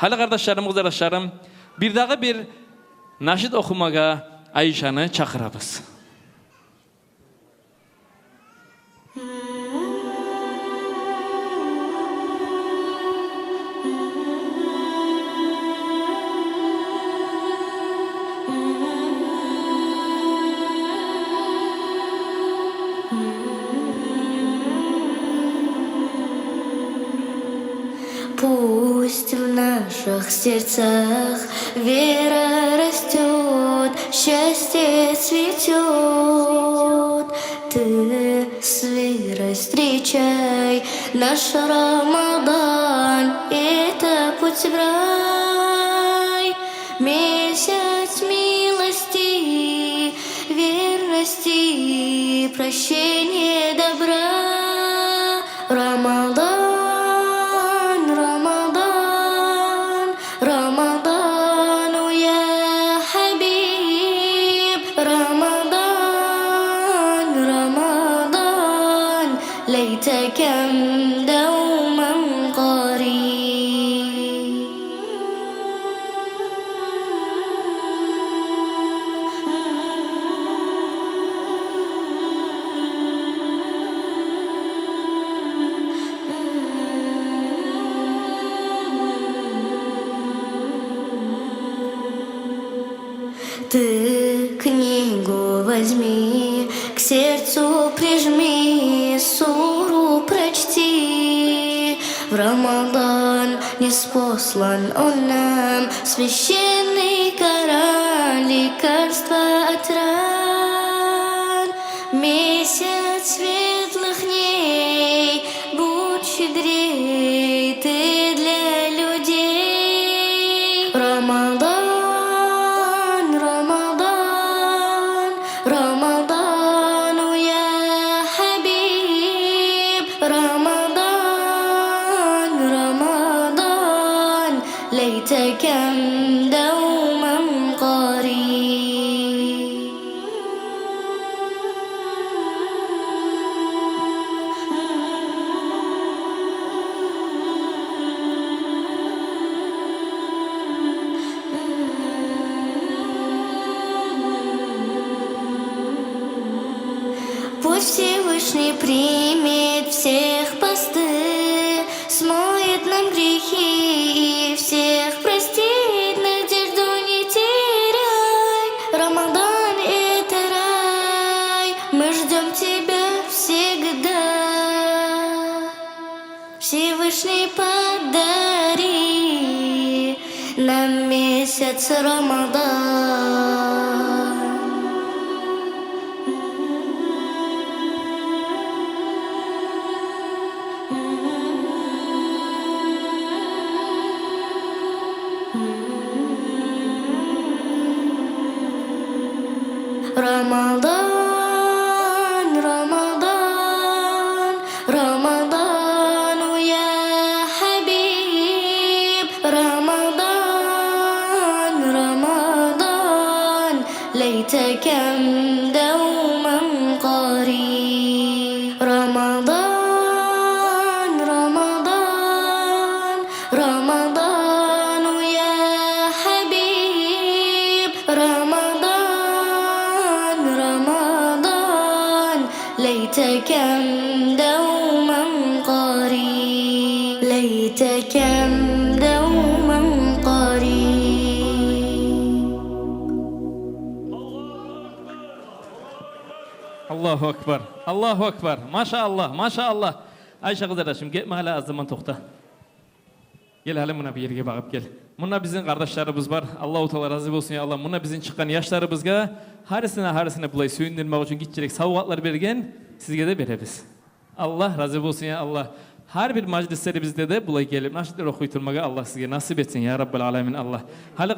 Hali kardeşlerim, kızlarım, bir daha bir naşid okumaga Ayşan'ı çakırabız. Пусть в наших сердцах вера растет, счастье цветет. Ты с верой встречай наш Рамадан, это путь в рай. Месяц милости, верности, прощения, добра. Рамадан. ليتك دوما قريب Ты книгу возьми, к сердцу прижми, суру прочти. В Рамадан ниспослан он нам, священный Коран, лекарство от ран. Месяц светлых дней, будь щедрей ты для людей. Рамадан. ليتك دوما قريب Пусть Всевышний примет всех посты, смоет нам грехи и всех простит, надежду не теряй. Рамадан — это рай, мы ждем тебя всегда. Всевышний подари нам месяц Рамадан. Рамадан, Рамадан, Рамадан, я Хабиб. Рамадан, Рамадан, ليتك دوما قريب. Рамадан, Рамадан, Рамадан, я Хабиб. ليتك دوما قريب ليتك دوما قريب Allahu Ekber, Allahu Ekber. Maşallah, maşallah. Ayşe kızlarım, gitme hala az zaman tokta. Gel hala buna bir yerge bakıp gel. Buna bizim kardeşlerimiz var. Allahu Teala razı olsun ya Allah. Buna bizim çıkan yaşlarımızga harisine bulay söyündirmek için gidecek savgatlar bergen sizge de beremiz. Allah razı olsun ya Allah. Her bir meclislerimizde de bulay gelip naşidler okuyturmaga Allah sizge nasip etsin ya Rabbel Alemin Allah. Hali